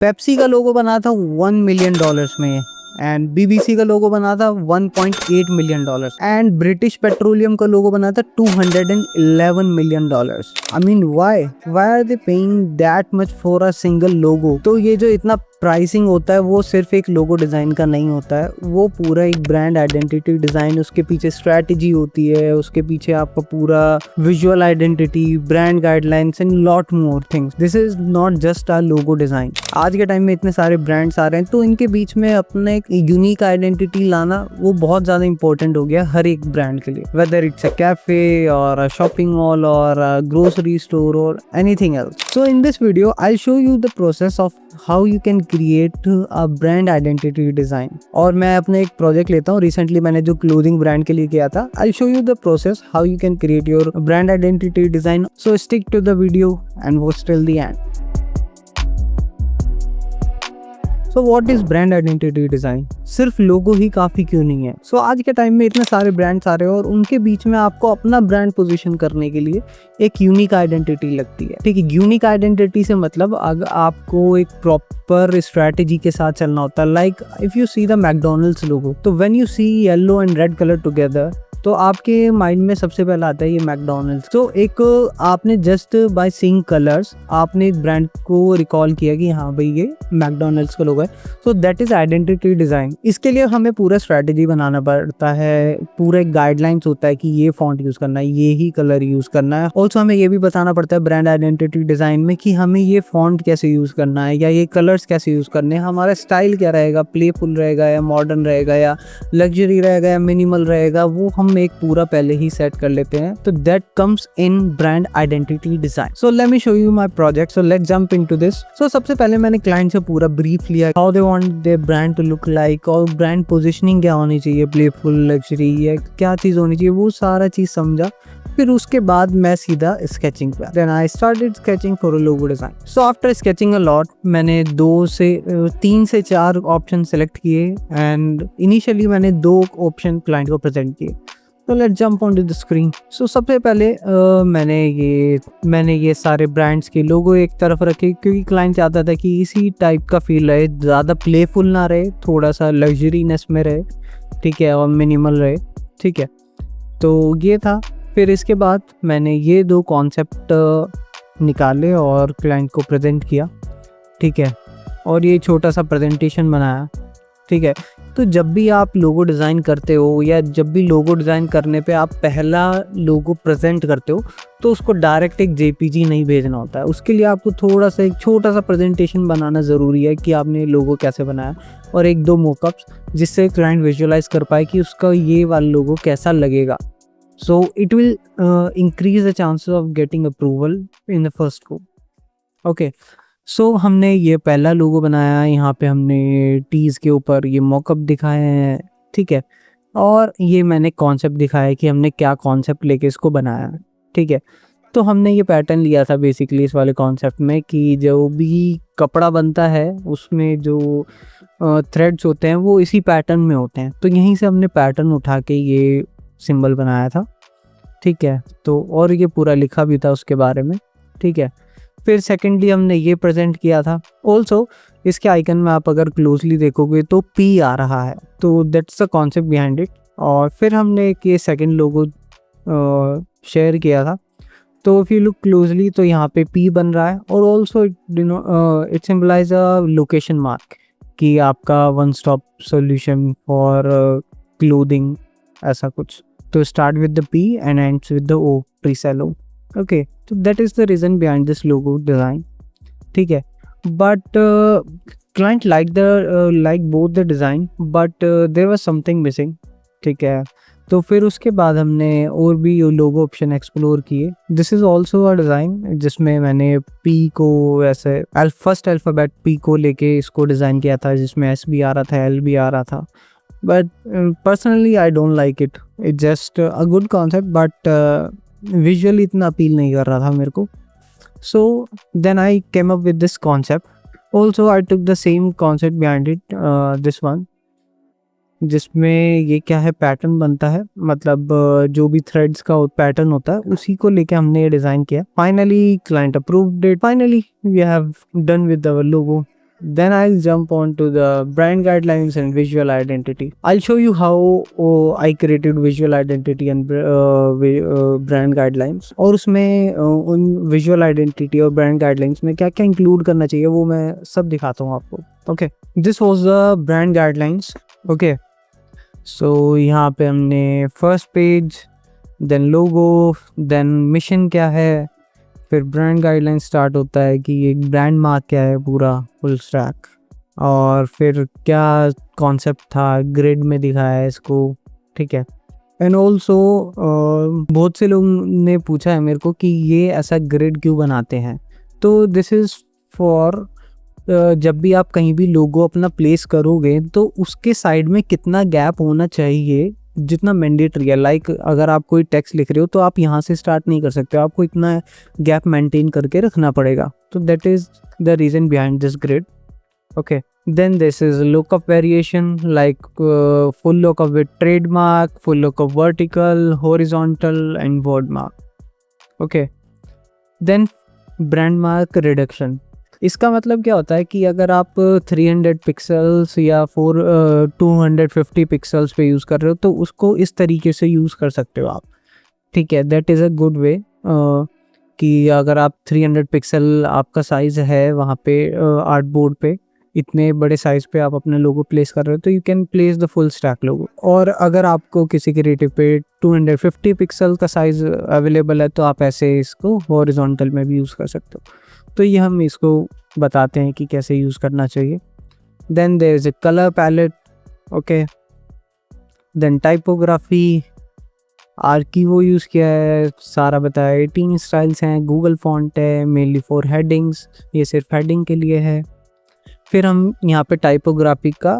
Pepsi का लोगो बना था $1 मिलियन में, एंड बीबीसी का लोगो बना था $1.8 मिलियन, एंड ब्रिटिश पेट्रोलियम का लोगो बना था $211 million. I mean why are they paying that much for a single logo? तो ये जो इतना प्राइसिंग होता है वो सिर्फ एक लोगो डिज़ाइन का नहीं होता है, वो पूरा एक ब्रांड आइडेंटिटी डिज़ाइन, उसके पीछे स्ट्रैटेजी होती है, उसके पीछे आपका पूरा visual identity, brand guidelines and lot more things. This is not just a logo design. आज के टाइम में इतने सारे ब्रांड्स आ रहे हैं, तो इनके बीच में अपने एक यूनिक आइडेंटिटी लाना वो बहुत ज़्यादा इंपॉर्टेंट हो गया हर एक ब्रांड के लिए, वेदर इट्स अ कैफे और अ शॉपिंग मॉल और अ ग्रोसरी स्टोर और anything else. So in this video I show you the process of how you can create a brand identity design. और मैं अपने एक प्रोजेक्ट लेता हूँ, रिसेंटली मैंने जो क्लोथिंग ब्रांड के लिए किया था। I show you the process how you can create your brand identity design. So stick to the video and watch till the end. So what is brand identity design? सिर्फ logo ही काफ़ी क्यों नहीं है? सो आज के टाइम में इतने सारे ब्रांड्स आ रहे हैं और उनके बीच में आपको अपना ब्रांड पोजीशन करने के लिए एक यूनिक आइडेंटिटी लगती है। ठीक है, यूनिक आइडेंटिटी से मतलब अगर आपको एक प्रॉपर स्ट्रैटेजी के साथ चलना होता है। Like if you see the McDonald's logo, तो when you see yellow and red colour together, तो आपके माइंड में सबसे पहला आता है ये मैकडोनल्ड्स। तो एक आपने जस्ट बाय सीइंग कलर्स आपने एक ब्रांड को रिकॉल किया कि हाँ भाई ये मैकडोनल्ड्स का लोगो है। So that is identity design. इसके लिए हमें पूरा स्ट्रैटेजी बनाना पड़ता है, पूरा एक गाइडलाइंस होता है कि ये फॉन्ट यूज़ करना है, ये ही कलर यूज़ करना है। ऑल्सो हमें ये भी बताना पड़ता है ब्रांड आइडेंटिटी डिज़ाइन में कि हमें ये फॉन्ट कैसे यूज़ करना है या ये कलर्स कैसे यूज़ करने हैं, हमारा स्टाइल क्या रहेगा, प्लेफुल रहेगा या मॉडर्न रहेगा या लग्जरी रहेगा या मिनिमल रहेगा, वो हम एक पूरा पहले ही सेट कर लेते हैं। तो that comes in brand identity design. So let me show you my project. So let's jump into this. So सबसे पहले मैंने क्लाइंट से पूरा ब्रीफ लिया, how they want their brand to look like, और ब्रांड पोजीशनिंग क्या होनी चाहिए, प्लेफुल, लग्जरी या क्या चीज़ होनी चाहिए, वो सारा चीज़ समझा। फिर उसके बाद मैं सीधा स्केचिंग पे। Then I started sketching for a logo design. So after sketching a lot मैंने 3 से 4 ऑप्शन सेलेक्ट किए एंड इनिशियली मैंने 2 ऑप्शन क्लाइंट को प्रेजेंट किए। तो let's jump on to the screen. So सबसे पहले मैंने ये सारे ब्रांड्स के लोगो एक तरफ रखे, क्योंकि क्लाइंट चाहता था कि इसी टाइप का फील रहे, ज़्यादा प्लेफुल ना रहे, थोड़ा सा लग्जरीनेस में रहे, ठीक है, और मिनिमल रहे, ठीक है। तो ये था। फिर इसके बाद मैंने ये 2 कॉन्सेप्ट निकाले और क्लाइंट को प्रेजेंट किया, ठीक है, और ये छोटा सा प्रेजेंटेशन बनाया, ठीक है। तो जब भी आप लोगो डिज़ाइन करते हो या जब भी लोगो डिज़ाइन करने पे आप पहला लोगो प्रेजेंट करते हो, तो उसको डायरेक्ट एक जेपीजी नहीं भेजना होता है। उसके लिए आपको थोड़ा सा एक छोटा सा प्रेजेंटेशन बनाना ज़रूरी है कि आपने लोगो कैसे बनाया, और 1-2 मोकअप्स, जिससे क्लाइंट विजुअलाइज कर पाए कि उसका ये वाला लोगो कैसा लगेगा। So it will increase the chances of getting approval in the first go. Okay, so हमने ये पहला लोगो बनाया, यहाँ पे हमने टीज़ के ऊपर ये मॉकअप दिखाए हैं, ठीक है, और ये मैंने कॉन्सेप्ट दिखाया कि हमने क्या कॉन्सेप्ट लेके इसको बनाया, ठीक है। तो हमने ये पैटर्न लिया था बेसिकली इस वाले कॉन्सेप्ट में कि जो भी कपड़ा बनता है उसमें जो थ्रेड्स होते हैं वो इसी पैटर्न में होते हैं। तो यहीं से हमने पैटर्न उठा के ये सिंबल बनाया था, ठीक है। तो और ये पूरा लिखा भी था उसके बारे में, ठीक है। फिर सेकेंडली हमने ये प्रेजेंट किया था। ऑल्सो इसके आइकन में आप अगर क्लोजली देखोगे तो पी आ रहा है, तो that's the concept behind it. और फिर हमने एक ये सेकेंड लोगो शेयर किया था। तो इफ़ यू लुक क्लोजली तो यहाँ पे पी बन रहा है, और also it symbolise a location mark कि आपका one stop solution for clothing, ऐसा कुछ। तो start with the P and ends with the O, presale O. Okay, तो that is the reason behind this logo design, ठीक है। But client like both the design, but there was something missing, ठीक है। तो फिर उसके बाद हमने और भी लोगो ऑप्शन एक्सप्लोर किए। This is also a design जिसमें मैंने पी को ऐसे फर्स्ट अल्फ़ाबेट पी को लेके इसको डिज़ाइन किया था, जिसमें एस भी आ रहा था, एल भी आ रहा था। But personally I don't like it, it's just a good concept, but visually इतना अपील नहीं कर रहा था मेरे को। So then I came up with this concept. Also I took the same concept behind it, this one, जिसमें ये क्या है, पैटर्न बनता है, मतलब जो भी थ्रेड्स का पैटर्न होता है उसी को लेके हमने ये डिज़ाइन किया। Finally client approved it. Finally we have done with our logo. Then I'll jump on to the brand guidelines and visual identity. I'll show you how I created visual identity and brand guidelines, और उसमें उन visual identity और brand guidelines में क्या क्या include करना चाहिए वो मैं सब दिखाता हूँ आपको. Okay, this was the brand guidelines. Okay, so यहाँ पे हमने first page, then logo, then mission क्या है, फिर ब्रांड गाइडलाइन स्टार्ट होता है कि एक ब्रांड मार्क क्या है पूरा फुल स्टैक, और फिर क्या कॉन्सेप्ट था ग्रिड में दिखाया है इसको. ठीक है. एंड ऑल्सो बहुत से लोग ने पूछा है मेरे को कि ये ऐसा ग्रिड क्यों बनाते हैं. तो दिस इज़ फॉर जब भी आप कहीं भी लोगो अपना प्लेस करोगे तो उसके साइड में कितना गैप होना चाहिए जितना मैंडेटरी है. लाइक अगर आप कोई टेक्स्ट लिख रहे हो तो आप यहाँ से स्टार्ट नहीं कर सकते, आपको इतना गैप मेंटेन करके रखना पड़ेगा. तो that is the reason behind this grid. Okay, then this is lockup variation, like full lockup with trademark, full lockup vertical, horizontal and word mark. Okay, then brand mark reduction. इसका मतलब क्या होता है कि अगर आप 300 पिक्सल्स या 250 pixels पे यूज़ कर रहे हो तो उसको इस तरीके से यूज़ कर सकते हो आप. ठीक है, that is a good way कि अगर आप 300 पिक्सल आपका साइज़ है वहाँ पे आर्ट बोर्ड पे, इतने बड़े साइज़ पे आप अपने लोगो प्लेस कर रहे हो तो you can place the full stack logo. और अगर आपको किसी क्रिएटिव पे 250 पिक्सल का साइज़ अवेलेबल है तो आप ऐसे इसको हॉरिजॉन्टल में भी यूज़ कर सकते हो. तो ये हम इसको बताते हैं कि कैसे यूज़ करना चाहिए. Then there is a colour palette. Okay, then typography, Archivo use किया है, सारा बताया. 18 स्टाइल्स हैं, गूगल फॉन्ट है, मेनली फॉर हेडिंग्स, ये सिर्फ हेडिंग के लिए है. फिर हम यहाँ पे टाइपोग्राफी का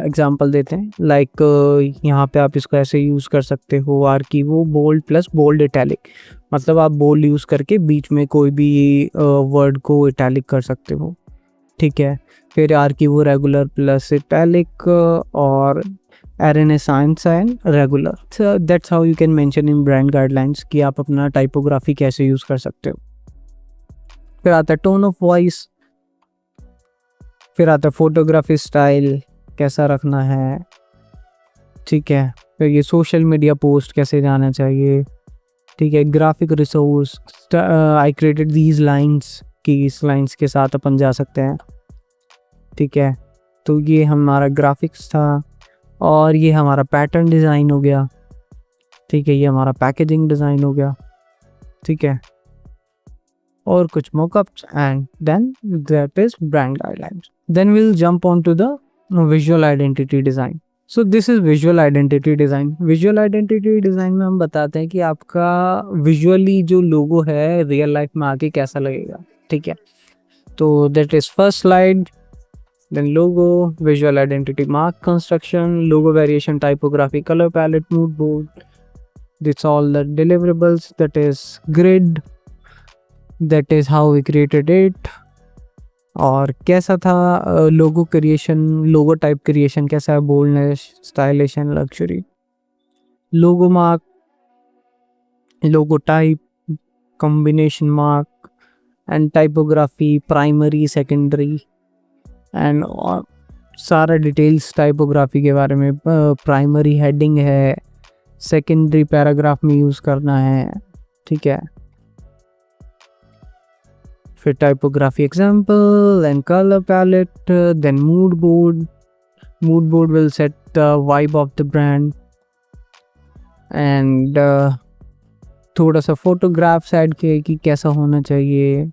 एग्जांपल देते हैं. लाइक यहाँ पे आप इसको ऐसे यूज़ कर सकते हो, आर्किवो बोल्ड प्लस बोल्ड इटैलिक. मतलब आप बोल्ड यूज़ करके बीच में कोई भी वर्ड को इटैलिक कर सकते हो. ठीक है. फिर आर्किवो रेगुलर प्लस इटैलिक और renaissance and regular. That's how you can mention in brand guidelines कि आप अपना टाइपोग्राफी कैसे यूज़ कर सकते हो. फिर आता है टोन ऑफ वॉइस. फिर आता है फोटोग्राफी स्टाइल, कैसा रखना है. ठीक है. फिर ये सोशल मीडिया पोस्ट कैसे जाना चाहिए. ठीक है. Graphic resource, I created these lines कि इस लाइंस के साथ अपन जा सकते हैं. ठीक है. तो ये हमारा ग्राफिक्स था और ये हमारा पैटर्न डिज़ाइन हो गया. ठीक है. ये हमारा पैकेजिंग डिज़ाइन हो गया. ठीक है. और कुछ mockups and then that is brand guidelines. Then will jump on to the visual identity design. So this is visual identity design. Visual identity design में हम बताते हैं कि आपका विजुअली जो लोगो है रियल लाइफ में आके कैसा लगेगा. ठीक है. तो that is first slide, then logo, visual identity mark construction, logo variation, typography, colour palette, mood board. That's all the deliverables. That is grid. That is how we created it. और कैसा था logo creation, logo type creation कैसा है, boldness, stylish and luxury. Logo mark, logo type, combination mark and typography, primary, secondary and सारा details typography के बारे में. Primary heading है, सेकेंडरी पैराग्राफ में यूज़ करना है. ठीक है. फिर typography example and colour palette. Then mood board. Mood board will set the vibe of the brand and थोड़ा सा फोटोग्राफ्स ऐड किए कि कैसा होना चाहिए.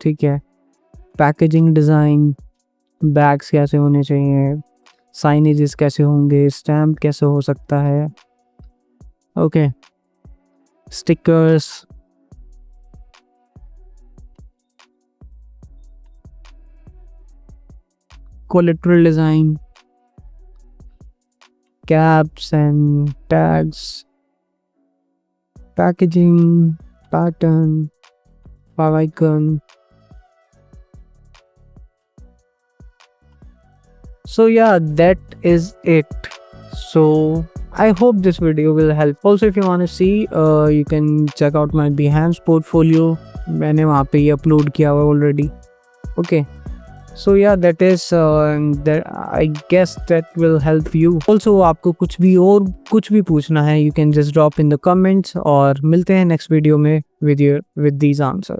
ठीक है. पैकेजिंग डिज़ाइन, बैग्स कैसे होने चाहिए, साइनेजेस कैसे होंगे, स्टैम्प कैसे हो सकता है. Okay. Stickers, collateral design, caps and tags, packaging, pattern, favicon. So yeah, that is it. So I hope this video will help. Also, if you want to see, you can check out my Behance portfolio. मैंने वहाँ पे ही upload किया हुआ already. Okay. So yeah that is I guess that will help you. Also आपको कुछ भी पूछना है, you can just drop in the comments, और मिलते हैं नेक्स्ट वीडियो में विद दीज आंसर्स।